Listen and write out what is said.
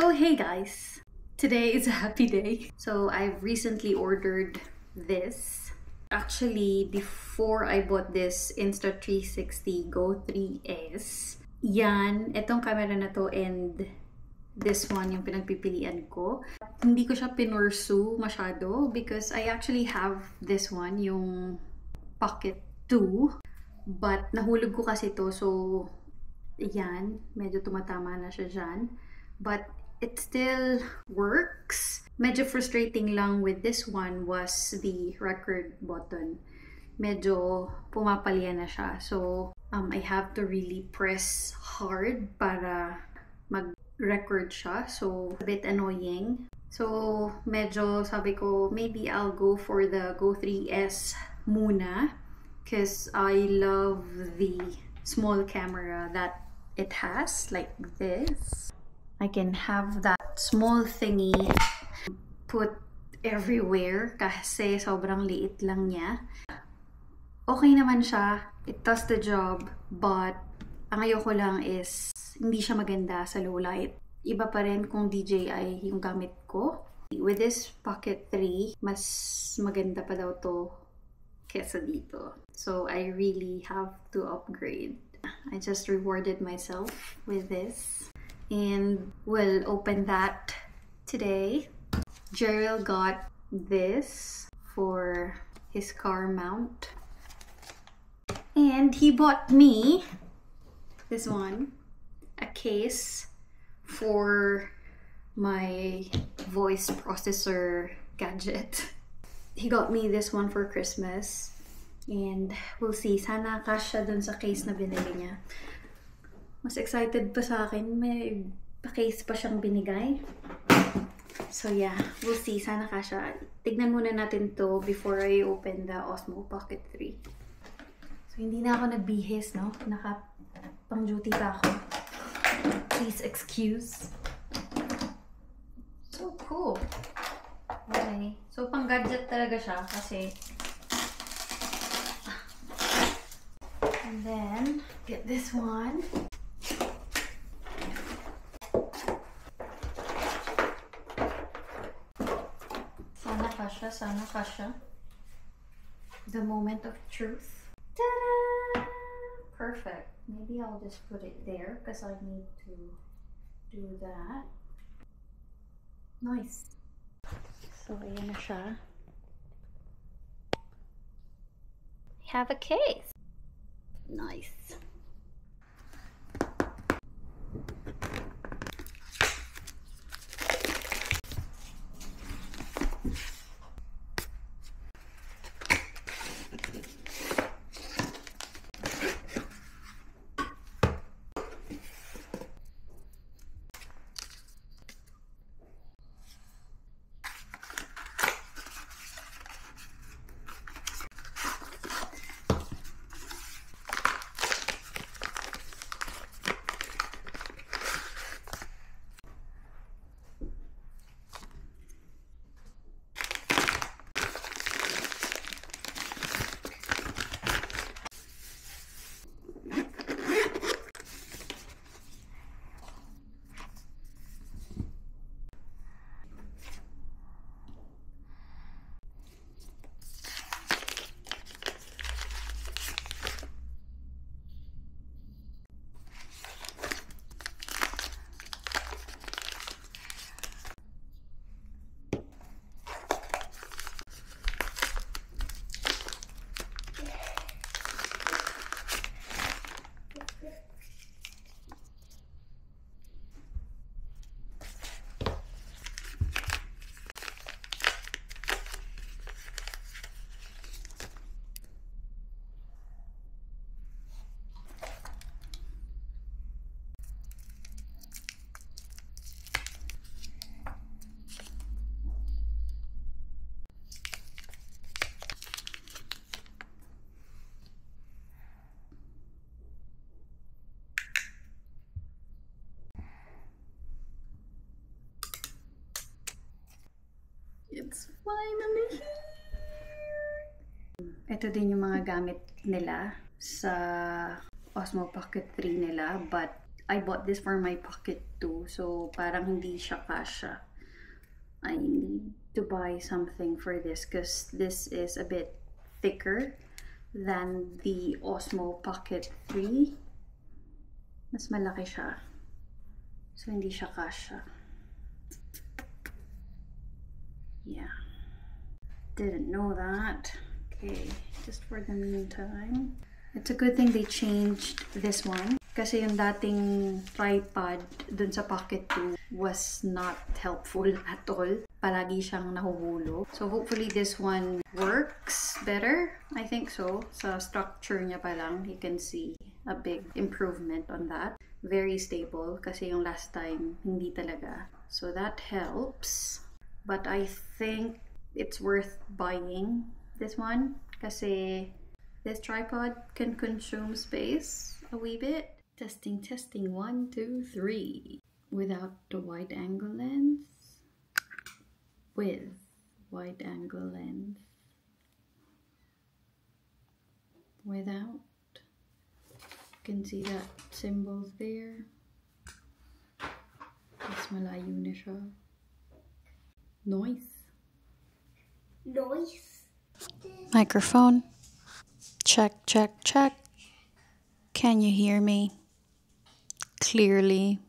Oh hey guys! Today is a happy day. So I've recently ordered this. Actually, before I bought this Insta360 Go 3S, itong camera na to and this one yung pinagpipilian ko. Hindi ko siya pinursu masyado because I actually have this one, yung Pocket 2. But nahulog ko kasi to, so medyo tumatama na siya dyan. But it still works. Medyo frustrating lang with this one was the record button. Medyo pumapalya na siya. So, I have to really press hard para mag-record siya. So, a bit annoying. So, medyo sabi ko, maybe I'll go for the Go 3S muna. Because I love the small camera that it has, like this. I can have that small thingy put everywhere kasi sobrang liit lang niya. Okay naman siya. It does the job. But ang ayoko lang is hindi siya maganda sa low light. Iba pa rin kung DJI yung gamit ko. With this Pocket 3, mas maganda pa daw to kesa dito. So I really have to upgrade. I just rewarded myself with this. And we'll open that today. Jerrell got this for his car mount. And he bought me this one, a case for my voice processor gadget. He got me this one for Christmas. And we'll see. Sana kasya dun sa case na binili niya. Mas excited pa sa akin. May case pa siyang binigay. So yeah, we'll see. Sana kasya. Tignan muna natin to before I open the Osmo Pocket 3. So hindi na ako nagbihis, no? Pang duty pa ako. Please excuse. So cool. Okay. So pang gadget talaga siya kasi and then get this one. Sana kasha. The moment of truth. Ta-da! Perfect. Maybe I'll just put it there because I need to do that. Nice. So, ayan na siya. I have a case. Nice. It's finally here! Ito din yung mga gamit nila sa Osmo Pocket 3 nila, but I bought this for my pocket too, so parang hindi siya kasha. I need to buy something for this because this is a bit thicker than the Osmo Pocket 3. Mas malaki siya. So hindi siya kasha. Yeah. Didn't know that. Okay, just for the meantime. It's a good thing they changed this one. Kasi yung dating tripod dun sa Pocket 2 was not helpful at all. Palagi siyang nahuhulog. So hopefully this one works better. I think so. Sa structure niya pa lang, you can see a big improvement on that. Very stable kasi yung last time hindi talaga. So that helps. But I think it's worth buying this one kasi this tripod can consume space a wee bit. Testing, 1, 2, 3. Without the wide angle lens. With wide angle lens. Without. You can see that symbols there. Mas malayo na siya. Noise. Microphone. Check, check, check. Can you hear me? Clearly.